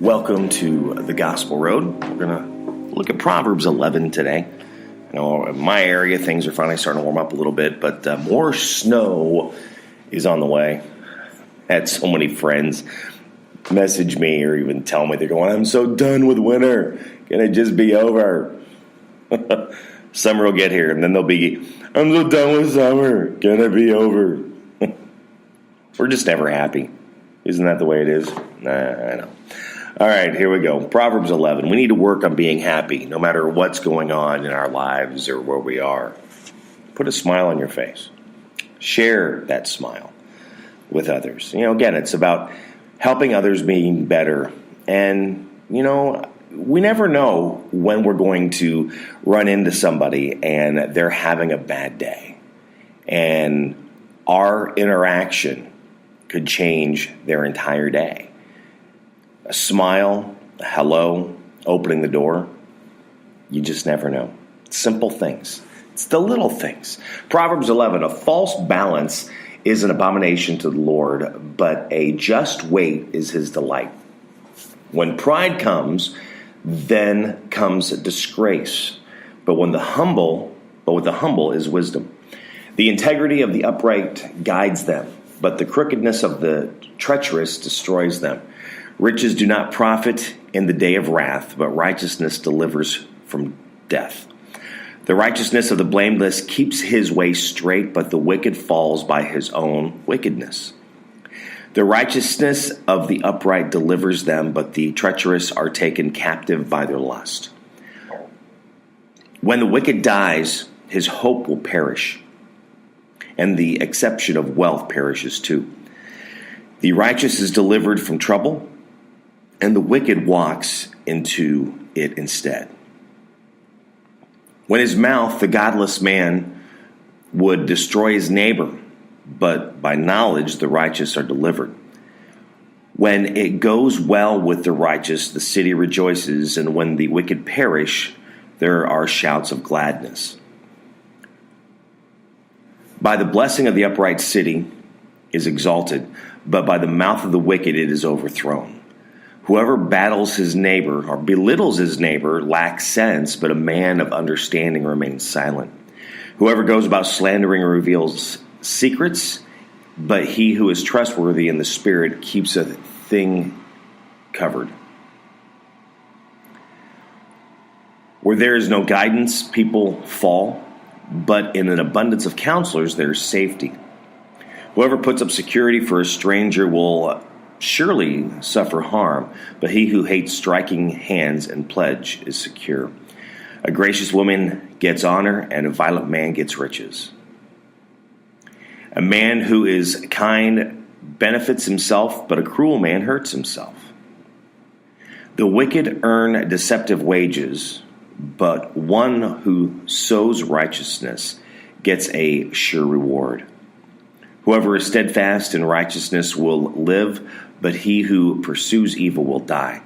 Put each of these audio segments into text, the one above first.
Welcome to the Gospel Road. We're going to look at Proverbs 11 today. I know in my area, things are finally starting to warm up a little bit, but more snow is on the way. I had so many friends message me or even tell me, they're going, I'm so done with winter. Can it just be over? Summer will get here, and then they'll be, I'm so done with summer. Can it be over? We're just never happy. Isn't that the way it is? Nah, I know. All right, here we go. Proverbs 11. We need to work on being happy, no matter what's going on in our lives or where we are. Put a smile on your face. Share that smile with others. Again, it's about helping others being better. And, we never know when we're going to run into somebody and they're having a bad day. And our interaction could change their entire day. A smile, a hello, opening the door. You just never know. Simple things. It's the little things. Proverbs 11, a false balance is an abomination to the Lord, but a just weight is his delight. When pride comes, then comes disgrace. But with the humble is wisdom. The integrity of the upright guides them, but the crookedness of the treacherous destroys them. Riches do not profit in the day of wrath, but righteousness delivers from death. The righteousness of the blameless keeps his way straight, but the wicked falls by his own wickedness. The righteousness of the upright delivers them, but the treacherous are taken captive by their lust. When the wicked dies, his hope will perish, and the exception of wealth perishes too. The righteous is delivered from trouble, and the wicked walks into it instead. When his mouth, the godless man, would destroy his neighbor, but by knowledge the righteous are delivered. When it goes well with the righteous, the city rejoices, and when the wicked perish, there are shouts of gladness. By the blessing of the upright city is exalted, but by the mouth of the wicked it is overthrown. Whoever battles his neighbor or belittles his neighbor lacks sense, but a man of understanding remains silent. Whoever goes about slandering reveals secrets, but he who is trustworthy in the spirit keeps a thing covered. Where there is no guidance, people fall, but in an abundance of counselors there is safety. Whoever puts up security for a stranger will surely suffer harm, but he who hates striking hands and pledge is secure. A gracious woman gets honor, and a violent man gets riches. A man who is kind benefits himself, but a cruel man hurts himself. The wicked earn deceptive wages, but one who sows righteousness gets a sure reward. Whoever is steadfast in righteousness will live, but he who pursues evil will die.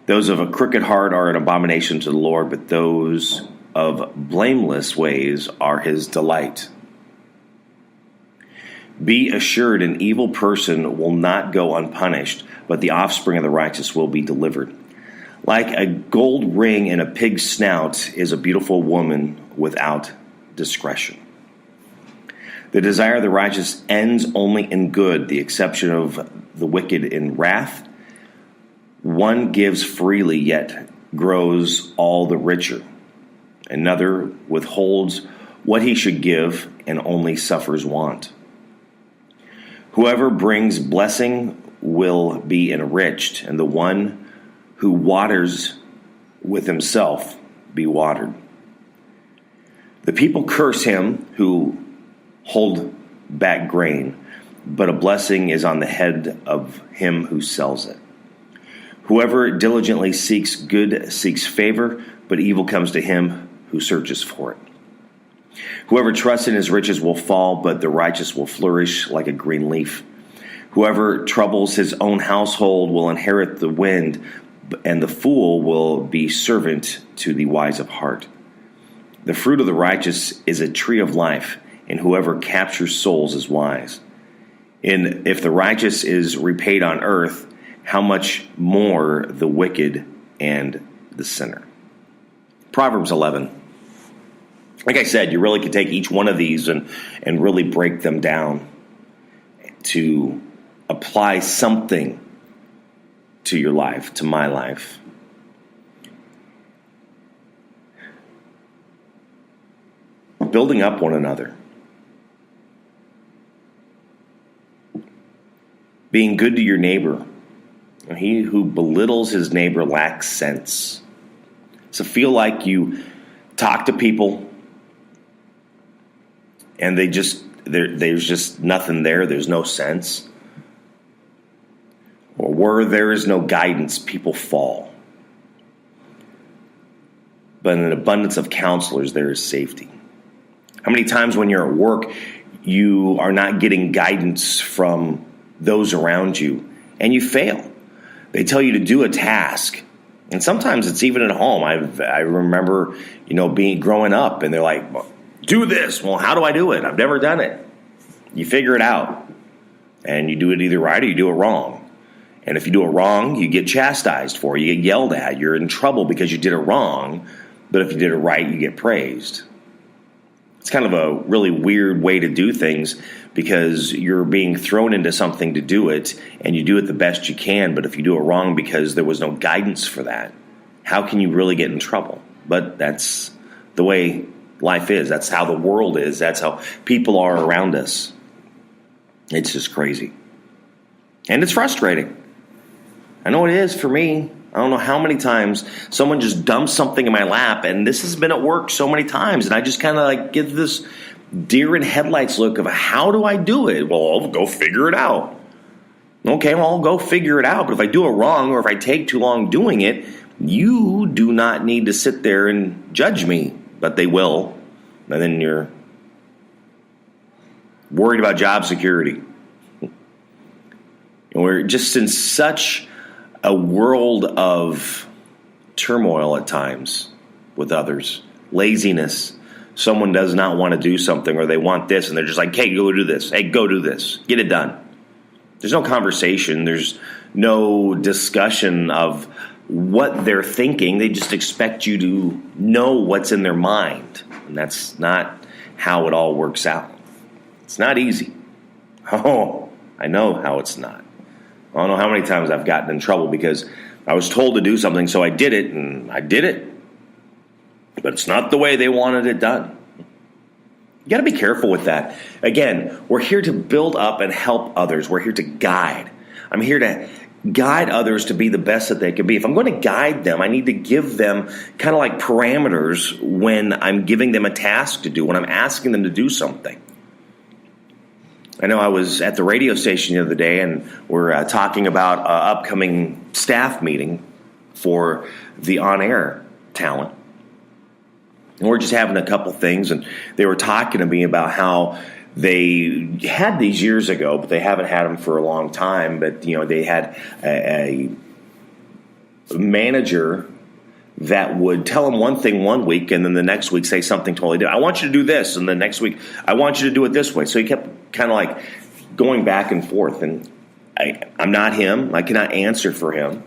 Those of a crooked heart are an abomination to the Lord, but those of blameless ways are his delight. Be assured, an evil person will not go unpunished, but the offspring of the righteous will be delivered. Like a gold ring in a pig's snout is a beautiful woman without discretion. The desire of the righteous ends only in good, the exception of the wicked in wrath. One gives freely, yet grows all the richer. Another withholds what he should give and only suffers want. Whoever brings blessing will be enriched, and the one who waters with himself be watered. The people curse him who hold back grain, but a blessing is on the head of him who sells it. Whoever diligently seeks good seeks favor, but evil comes to him who searches for it. Whoever trusts in his riches will fall, but the righteous will flourish like a green leaf. Whoever troubles his own household will inherit the wind, and the fool will be servant to the wise of heart. The fruit of the righteous is a tree of life, and whoever captures souls is wise. And if the righteous is repaid on earth, how much more the wicked and the sinner. Proverbs 11. Like I said, you really could take each one of these and really break them down to apply something to your life, to my life. Building up one another. Being good to your neighbor. He who belittles his neighbor lacks sense. So feel like you talk to people and there's just nothing there. There's no sense. Or where there is no guidance, people fall. But in an abundance of counselors, there is safety. How many times when you're at work, you are not getting guidance from those around you, and you fail? They tell you to do a task, and sometimes it's even at home. I remember, growing up, and they're like, "Do this." Well, how do I do it? I've never done it. You figure it out, and you do it either right or you do it wrong. And if you do it wrong, you get chastised for it. You get yelled at. You're in trouble because you did it wrong. But if you did it right, you get praised. It's kind of a really weird way to do things because you're being thrown into something to do it, and you do it the best you can. But if you do it wrong because there was no guidance for that, how can you really get in trouble? But that's the way life is. That's how the world is. That's how people are around us. It's just crazy. And it's frustrating. I know it is for me. I don't know how many times someone just dumps something in my lap, and this has been at work so many times, and I just kind of give this deer in headlights look of how do I do it? Well, I'll go figure it out. Okay, well, I'll go figure it out, but if I do it wrong or if I take too long doing it, you do not need to sit there and judge me, but they will, and then you're worried about job security. And we're just in such a world of turmoil at times with others. Laziness. Someone does not want to do something, or they want this, and they're just like, hey, go do this. Hey, go do this. Get it done. There's no conversation. There's no discussion of what they're thinking. They just expect you to know what's in their mind. And that's not how it all works out. It's not easy. Oh, I know how it's not. I don't know how many times I've gotten in trouble because I was told to do something, so I did it, and I did it. But it's not the way they wanted it done. You got to be careful with that. Again, we're here to build up and help others. We're here to guide. I'm here to guide others to be the best that they can be. If I'm going to guide them, I need to give them kind of like parameters when I'm giving them a task to do, when I'm asking them to do something. I know I was at the radio station the other day, and we're talking about an upcoming staff meeting for the on-air talent. And we're just having a couple things, and they were talking to me about how they had these years ago, but they haven't had them for a long time. But, they had a manager that would tell them one thing one week and then the next week say something totally different. I want you to do this, and the next week, I want you to do it this way. So he kept kind of like going back and forth, and I'm not him. I cannot answer for him.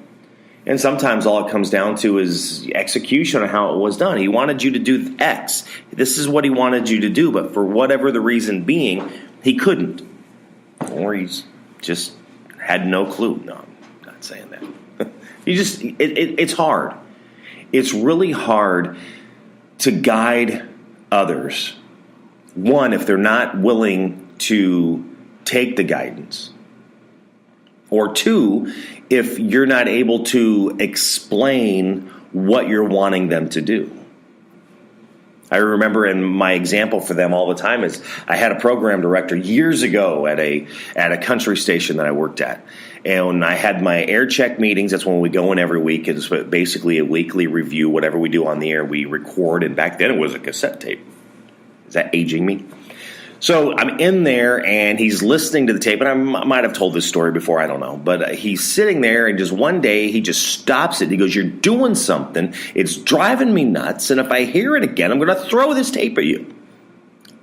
And sometimes all it comes down to is execution on how it was done. He wanted you to do X. This is what he wanted you to do, but for whatever the reason being, he couldn't. Or he's just had no clue. No, I'm not saying that. It's hard. It's really hard to guide others. One, if they're not willing to take the guidance. Or two, if you're not able to explain what you're wanting them to do. I remember in my example for them all the time is I had a program director years ago at a country station that I worked at. And I had my air check meetings. That's when we go in every week. It's basically a weekly review. Whatever we do on the air, we record. And back then it was a cassette tape. Is that aging me? So I'm in there, and he's listening to the tape. And I might have told this story before. I don't know. But he's sitting there, and just one day he just stops it. He goes, "You're doing something. It's driving me nuts. And if I hear it again, I'm going to throw this tape at you."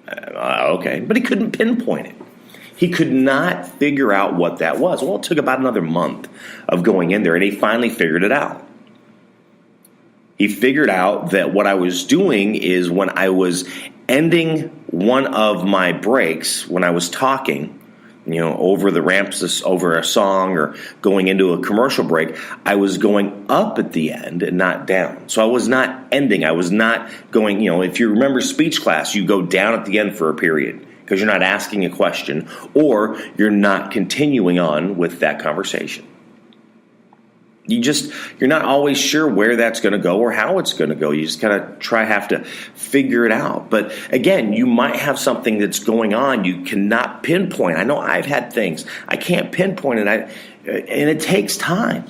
Okay. But he couldn't pinpoint it. He could not figure out what that was. Well, it took about another month of going in there, and he finally figured it out. He figured out that what I was doing is when I was ending one of my breaks, when I was talking, over the ramps, over a song or going into a commercial break, I was going up at the end and not down. So I was not ending. I was not going, if you remember speech class, you go down at the end for a period because you're not asking a question or you're not continuing on with that conversation. You're not always sure where that's going to go or how it's going to go. You just kind of have to figure it out. But again, you might have something that's going on you cannot pinpoint. I know I've had things I can't pinpoint it, and it takes time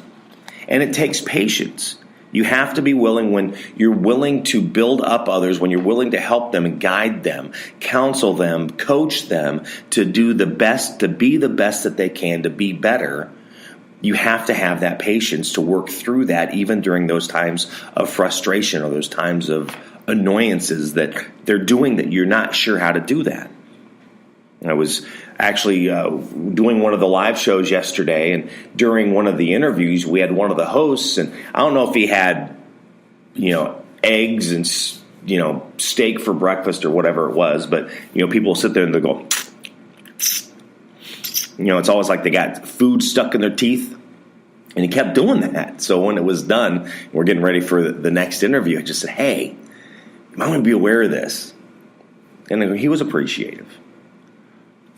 and it takes patience. You have to be willing when you're willing to build up others, when you're willing to help them and guide them, counsel them, coach them to do the best, to be the best that they can, to be better. You have to have that patience to work through that even during those times of frustration or those times of annoyances that they're doing that you're not sure how to do that. I was actually doing one of the live shows yesterday, and during one of the interviews, we had one of the hosts, and I don't know if he had, eggs and, steak for breakfast or whatever it was, but, people sit there and they go, it's always like they got food stuck in their teeth. And he kept doing that. So when it was done, we're getting ready for the next interview, I just said, hey, you might want to be aware of this. And he was appreciative.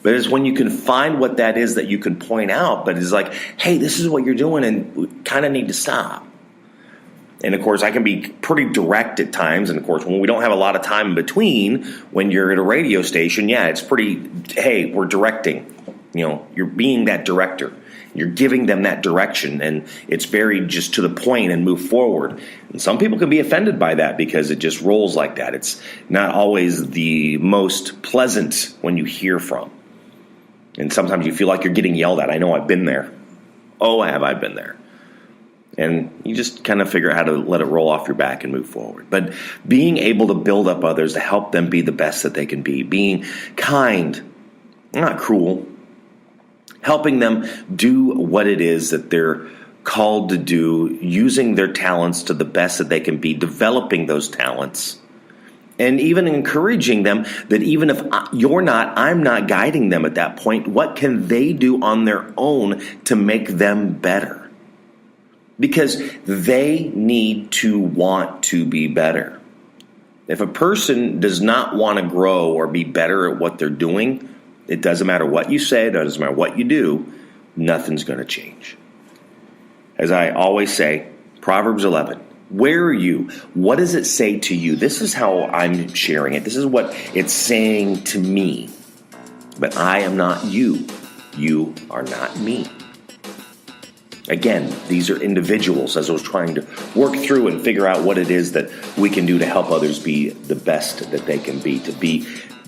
But it's when you can find what that is that you can point out, but it's like, hey, this is what you're doing and we kind of need to stop. And, of course, I can be pretty direct at times. And, of course, when we don't have a lot of time in between, when you're at a radio station, it's pretty, hey, we're directing. You're being that director. You're giving them that direction, and it's very just to the point and move forward. And some people can be offended by that because it just rolls like that. It's not always the most pleasant when you hear from. And sometimes you feel like you're getting yelled at. I know I've been there. Oh, have I been there? And you just kind of figure out how to let it roll off your back and move forward. But being able to build up others to help them be the best that they can be, being kind, not cruel, helping them do what it is that they're called to do, using their talents to the best that they can be, developing those talents, and even encouraging them that even if I'm not guiding them at that point, what can they do on their own to make them better? Because they need to want to be better. If a person does not want to grow or be better at what they're doing, it doesn't matter what you say, it doesn't matter what you do, nothing's going to change. As I always say, Proverbs 11, where are you? What does it say to you? This is how I'm sharing it. This is what it's saying to me. But I am not you. You are not me. Again, these are individuals as I was trying to work through and figure out what it is that we can do to help others be the best that they can be, to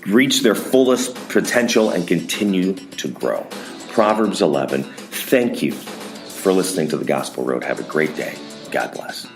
reach their fullest potential and continue to grow. Proverbs 11. Thank you for listening to The Gospel Road. Have a great day. God bless.